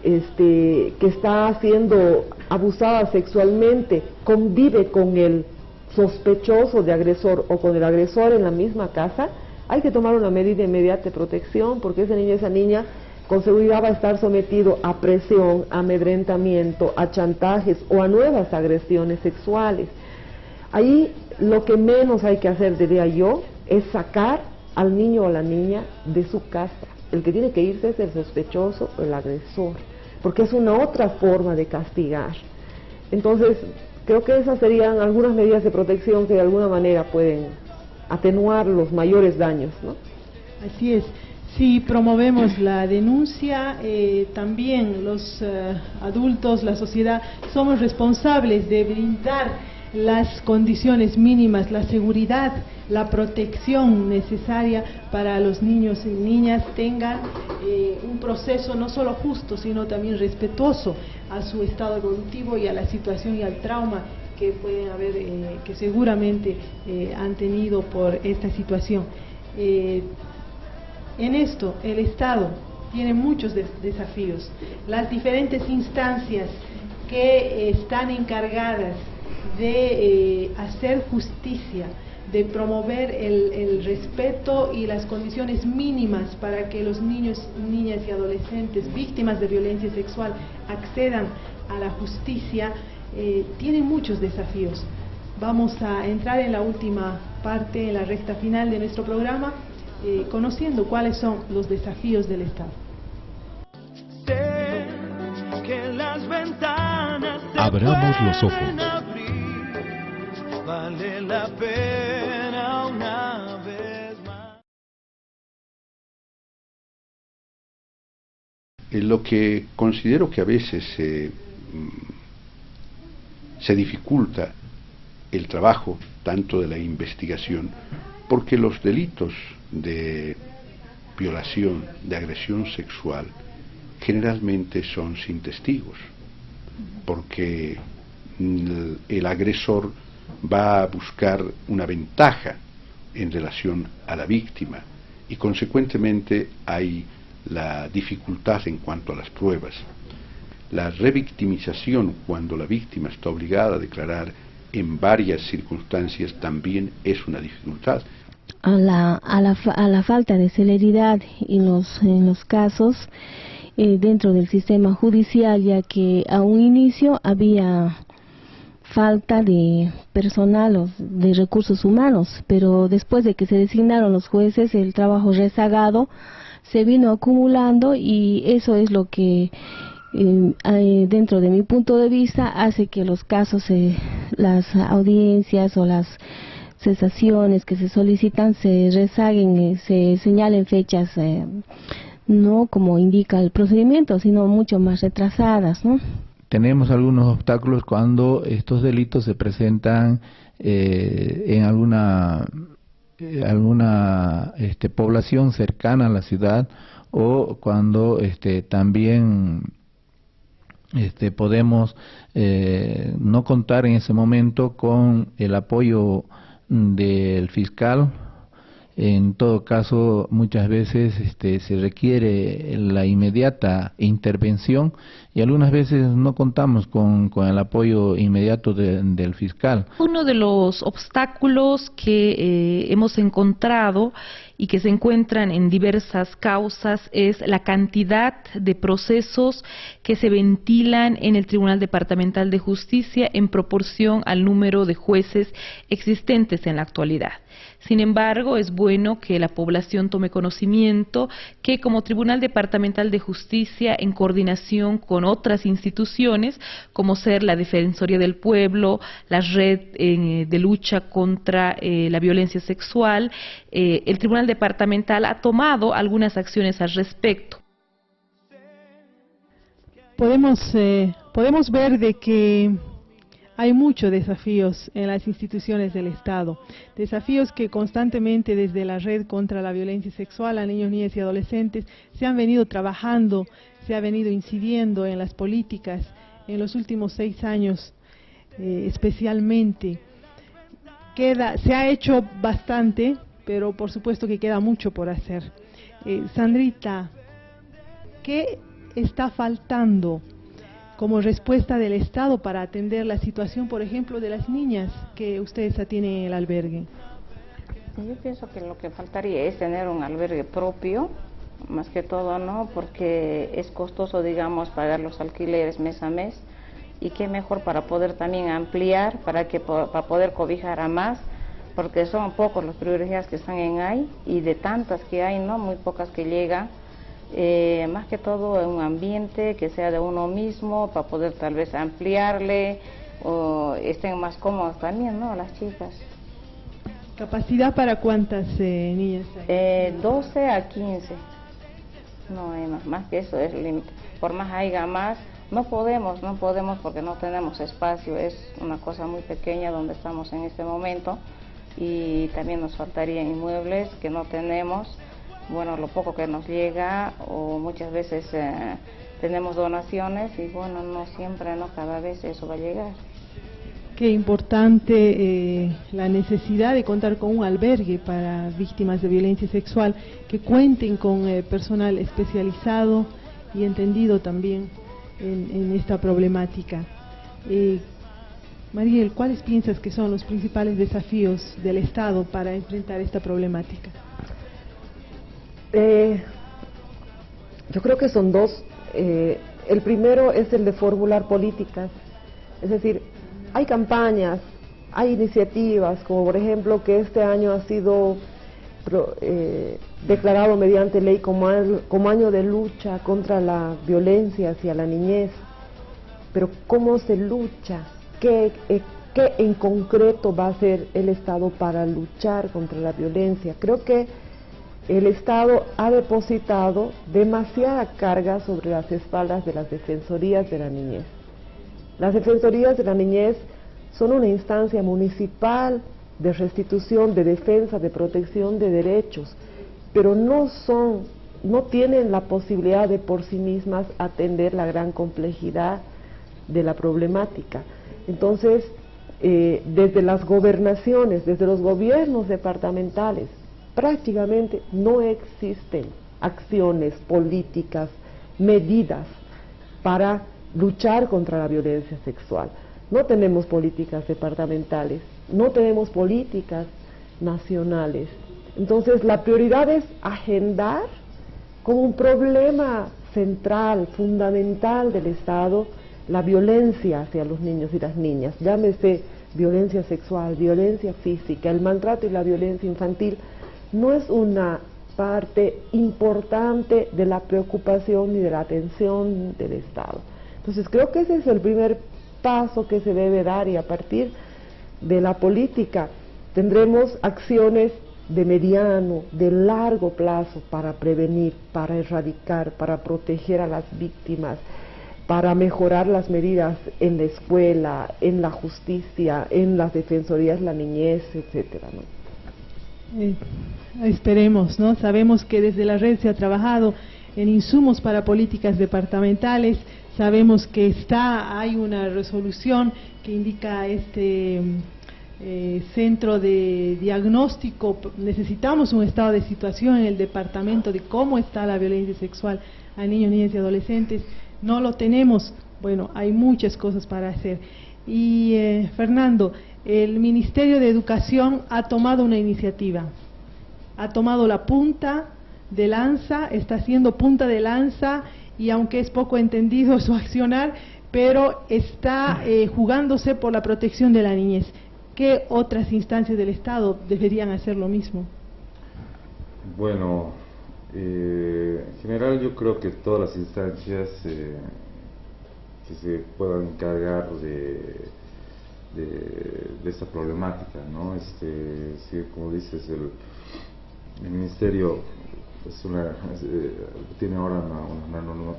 que está siendo abusada sexualmente convive con el sospechoso de agresor o con el agresor en la misma casa, hay que tomar una medida de inmediata protección, porque ese niño o esa niña con seguridad va a estar sometido a presión, a amedrentamiento, a chantajes o a nuevas agresiones sexuales. Ahí lo que menos hay que hacer, diría yo, es sacar al niño o a la niña de su casa. El que tiene que irse es el sospechoso o el agresor, porque es una otra forma de castigar. Entonces, creo que esas serían algunas medidas de protección que de alguna manera pueden atenuar los mayores daños, ¿no? Así es. Si promovemos la denuncia, también los adultos, la sociedad, somos responsables de brindar las condiciones mínimas, la seguridad, la protección necesaria para los niños y niñas tengan un proceso no solo justo, sino también respetuoso a su estado evolutivo y a la situación y al trauma que pueden haber, que seguramente han tenido por esta situación. En esto, el Estado tiene muchos desafíos. Las diferentes instancias que están encargadas de hacer justicia, de promover el respeto y las condiciones mínimas para que los niños, niñas y adolescentes víctimas de violencia sexual accedan a la justicia, tienen muchos desafíos. Vamos a entrar en la última parte, en la recta final de nuestro programa, conociendo cuáles son los desafíos del Estado. Abramos los ojos. Vale la pena una vez más. Lo que considero que a veces se dificulta el trabajo tanto de la investigación, porque los delitos de violación, de agresión sexual, generalmente son sin testigos, porque el agresor va a buscar una ventaja en relación a la víctima y consecuentemente hay la dificultad en cuanto a las pruebas. La revictimización, cuando la víctima está obligada a declarar en varias circunstancias, también es una dificultad. A la falta de celeridad en los casos dentro del sistema judicial, ya que a un inicio había falta de personal o de recursos humanos, pero después de que se designaron los jueces, el trabajo rezagado se vino acumulando y eso es lo que dentro de mi punto de vista hace que los casos, las audiencias o las cesaciones que se solicitan se rezaguen, se señalen fechas no como indica el procedimiento, sino mucho más retrasadas, ¿no? Tenemos algunos obstáculos cuando estos delitos se presentan en alguna población cercana a la ciudad, o cuando también podemos no contar en ese momento con el apoyo del fiscal En todo caso, muchas veces se requiere la inmediata intervención y algunas veces no contamos con el apoyo inmediato del fiscal. Uno de los obstáculos que hemos encontrado y que se encuentran en diversas causas es la cantidad de procesos que se ventilan en el Tribunal Departamental de Justicia en proporción al número de jueces existentes en la actualidad. Sin embargo, es bueno que la población tome conocimiento que como Tribunal Departamental de Justicia, en coordinación con otras instituciones, como ser la Defensoría del Pueblo, la Red de Lucha contra la Violencia Sexual, el Tribunal Departamental ha tomado algunas acciones al respecto. Podemos ver de que hay muchos desafíos en las instituciones del Estado, desafíos que constantemente desde la Red contra la Violencia Sexual a niños, niñas y adolescentes se han venido trabajando, se ha venido incidiendo en las políticas en los últimos 6 años especialmente. Se ha hecho bastante, pero por supuesto que queda mucho por hacer. Sandrita, ¿qué está faltando como respuesta del Estado para atender la situación, por ejemplo, de las niñas que ustedes tienen en el albergue? Yo pienso que lo que faltaría es tener un albergue propio, más que todo, ¿no? Porque es costoso, digamos, pagar los alquileres mes a mes, y qué mejor para poder también ampliar, para poder cobijar a más, porque son pocos los prioridades que están en ahí, y de tantas que hay, ¿no? Muy pocas que llegan. Más que todo en un ambiente que sea de uno mismo, para poder tal vez ampliarle o estén más cómodas también, ¿no? Las chicas. ¿Capacidad para cuántas niñas hay? 12 a 15. No hay más que eso es el límite. Por más haya más, no podemos porque no tenemos espacio, es una cosa muy pequeña donde estamos en este momento, y también nos faltarían inmuebles que no tenemos. Bueno, lo poco que nos llega, o muchas veces tenemos donaciones y bueno, no siempre, no cada vez eso va a llegar. Qué importante la necesidad de contar con un albergue para víctimas de violencia sexual, que cuenten con personal especializado y entendido también en esta problemática. Mariel, ¿cuáles piensas que son los principales desafíos del Estado para enfrentar esta problemática? Yo creo que son dos. El primero es el de formular políticas, es decir, hay campañas, hay iniciativas, como por ejemplo que este año ha sido declarado mediante ley como año de lucha contra la violencia hacia la niñez. Pero ¿cómo se lucha? ¿Qué en concreto va a hacer el Estado para luchar contra la violencia? Creo que el Estado ha depositado demasiada carga sobre las espaldas de las defensorías de la niñez. Las defensorías de la niñez son una instancia municipal de restitución, de defensa, de protección de derechos, pero no tienen la posibilidad de por sí mismas atender la gran complejidad de la problemática. Entonces, desde las gobernaciones, desde los gobiernos departamentales, prácticamente no existen acciones, políticas, medidas para luchar contra la violencia sexual. No tenemos políticas departamentales, no tenemos políticas nacionales. Entonces la prioridad es agendar como un problema central, fundamental del Estado, la violencia hacia los niños y las niñas, llámese violencia sexual, violencia física, el maltrato y la violencia infantil. No es una parte importante de la preocupación ni de la atención del Estado. Entonces creo que ese es el primer paso que se debe dar, y a partir de la política tendremos acciones de mediano, de largo plazo para prevenir, para erradicar, para proteger a las víctimas, para mejorar las medidas en la escuela, en la justicia, en las defensorías de la niñez, etcétera, ¿no? Esperemos, ¿no? Sabemos que desde la red se ha trabajado en insumos para políticas departamentales. Sabemos que hay una resolución que indica centro de diagnóstico. Necesitamos un estado de situación en el departamento de cómo está la violencia sexual a niños, niñas y adolescentes. No lo tenemos. Bueno, hay muchas cosas para hacer. Y Fernando, el Ministerio de Educación ha tomado una iniciativa, ha tomado la punta de lanza, está haciendo punta de lanza, y aunque es poco entendido su accionar, pero está jugándose por la protección de la niñez. ¿Qué otras instancias del Estado deberían hacer lo mismo? Bueno, en general yo creo que todas las instancias que se puedan encargar de esta problemática, ¿no? Sí, como dices, el Ministerio tiene ahora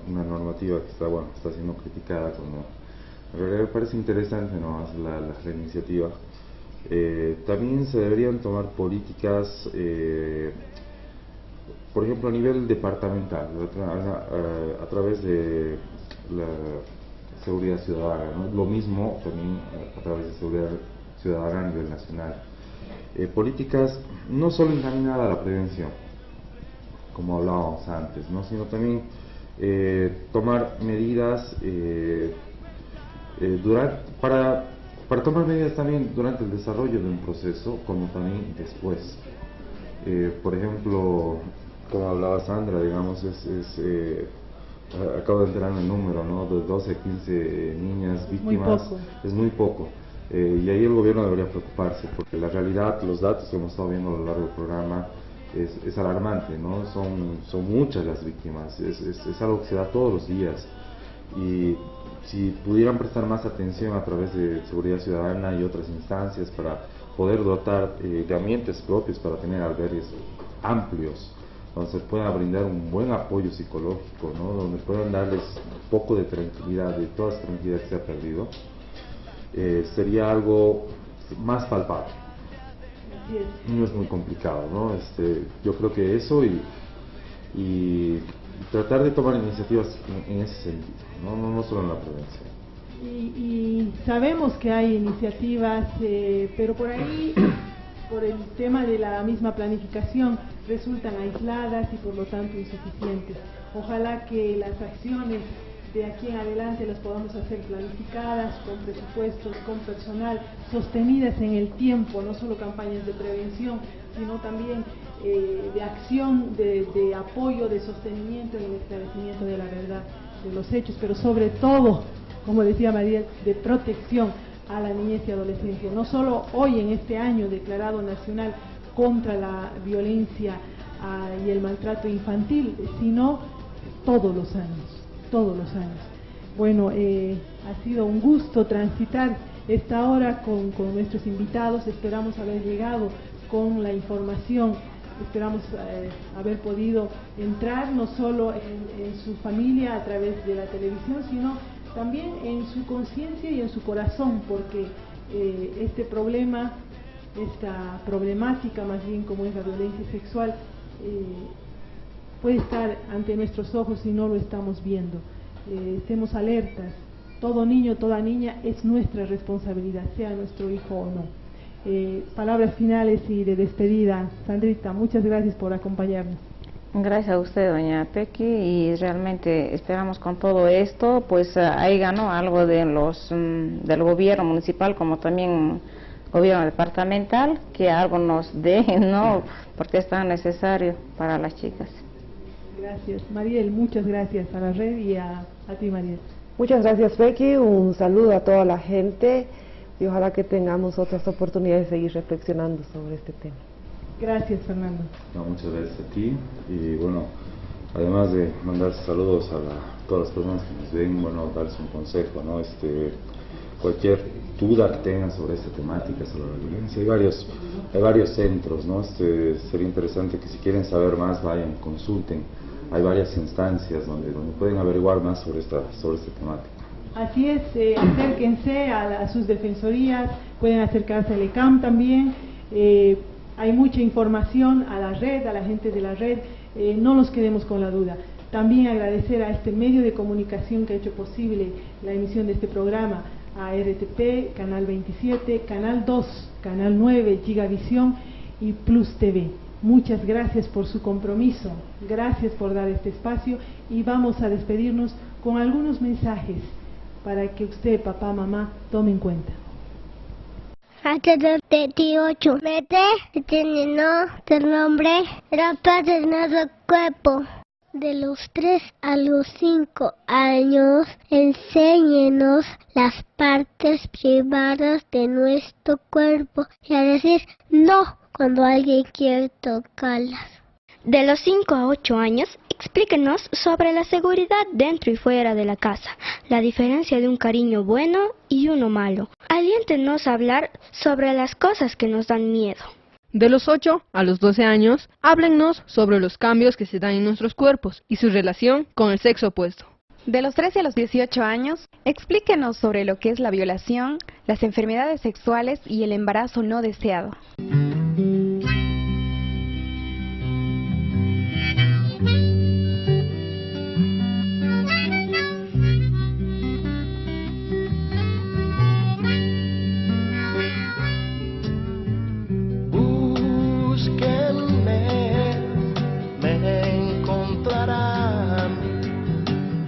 una normativa que está siendo criticada, en realidad me parece interesante, ¿no?, la iniciativa. También se deberían tomar políticas, por ejemplo a nivel departamental, a través de la seguridad ciudadana, ¿no? Lo mismo también a través de seguridad ciudadana a nivel nacional. Políticas no solo encaminadas a la prevención, como hablábamos antes, ¿no?, sino también tomar medidas para tomar medidas también durante el desarrollo de un proceso, como también después. Por ejemplo, como hablaba Sandra, digamos, acabo de enterar el número, ¿no?, de 12 a 15 niñas víctimas. Es muy poco. Y ahí el gobierno debería preocuparse, porque la realidad, los datos que hemos estado viendo a lo largo del programa es alarmante, ¿no? Son muchas las víctimas, es algo que se da todos los días, y si pudieran prestar más atención a través de seguridad ciudadana y otras instancias para poder dotar de ambientes propios para tener albergues amplios, donde se pueda brindar un buen apoyo psicológico, ¿no?, donde puedan darles un poco de tranquilidad, de toda esa tranquilidad que se ha perdido, sería algo más palpable. No es muy complicado, ¿no? Yo creo que eso y tratar de tomar iniciativas en ese sentido, no solo en la prevención. Y sabemos que hay iniciativas, pero por ahí, por el tema de la misma planificación, resultan aisladas y por lo tanto insuficientes. Ojalá que las acciones de aquí en adelante las podamos hacer planificadas, con presupuestos, con personal, sostenidas en el tiempo, no solo campañas de prevención, sino también de acción, de apoyo, de sostenimiento en el esclarecimiento de la verdad de los hechos, pero sobre todo, como decía María, de protección a la niñez y adolescencia, no solo hoy en este año declarado nacional contra la violencia y el maltrato infantil, sino todos los años. Bueno, ha sido un gusto transitar esta hora con nuestros invitados. Esperamos haber llegado con la información, esperamos haber podido entrar no solo en su familia a través de la televisión, sino también en su conciencia y en su corazón, porque este problema, esta problemática más bien como es la violencia sexual, puede estar ante nuestros ojos si no lo estamos viendo. Estemos alertas. Todo niño, toda niña es nuestra responsabilidad, sea nuestro hijo o no. Palabras finales y de despedida. Sandrita, muchas gracias por acompañarnos. Gracias a usted, doña Pequi, y realmente esperamos con todo esto, pues ahí ganó algo de del gobierno municipal, como también gobierno departamental, que algo nos dé, ¿no?, porque es tan necesario para las chicas. Gracias. Mariel, muchas gracias a la red y a ti, Mariel. Muchas gracias, Becky. Un saludo a toda la gente y ojalá que tengamos otras oportunidades de seguir reflexionando sobre este tema. Gracias, Fernando. No, muchas gracias a ti. Y bueno, además de mandar saludos a todas las personas que nos ven, bueno, darles un consejo, ¿no? Cualquier duda que tengan sobre esta temática, sobre la violencia, hay varios centros, ¿no? Sería interesante que si quieren saber más vayan, consulten. Hay varias instancias donde pueden averiguar más sobre esta temática. Así es, acérquense a sus defensorías, pueden acercarse al ECAM también. Hay mucha información a la red, a la gente de la red, no nos quedemos con la duda. También agradecer a este medio de comunicación que ha hecho posible la emisión de este programa, a RTP, Canal 27, Canal 2, Canal 9, Gigavisión y Plus TV. Muchas gracias por su compromiso, gracias por dar este espacio y vamos a despedirnos con algunos mensajes para que usted, papá, mamá, tome en cuenta. Hasta los 38 meses tiene el nombre, la paz de nuestro cuerpo. De los 3 a los 5 años, enséñenos las partes privadas de nuestro cuerpo y a decir no cuando alguien quiere tocarlas. De los 5 a 8 años, explíquenos sobre la seguridad dentro y fuera de la casa, la diferencia de un cariño bueno y uno malo. Aliéntenos a hablar sobre las cosas que nos dan miedo. De los 8 a los 12 años, háblennos sobre los cambios que se dan en nuestros cuerpos y su relación con el sexo opuesto. De los 13 a los 18 años, explíquenos sobre lo que es la violación, las enfermedades sexuales y el embarazo no deseado.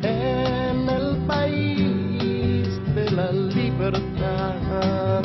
En el país de la libertad.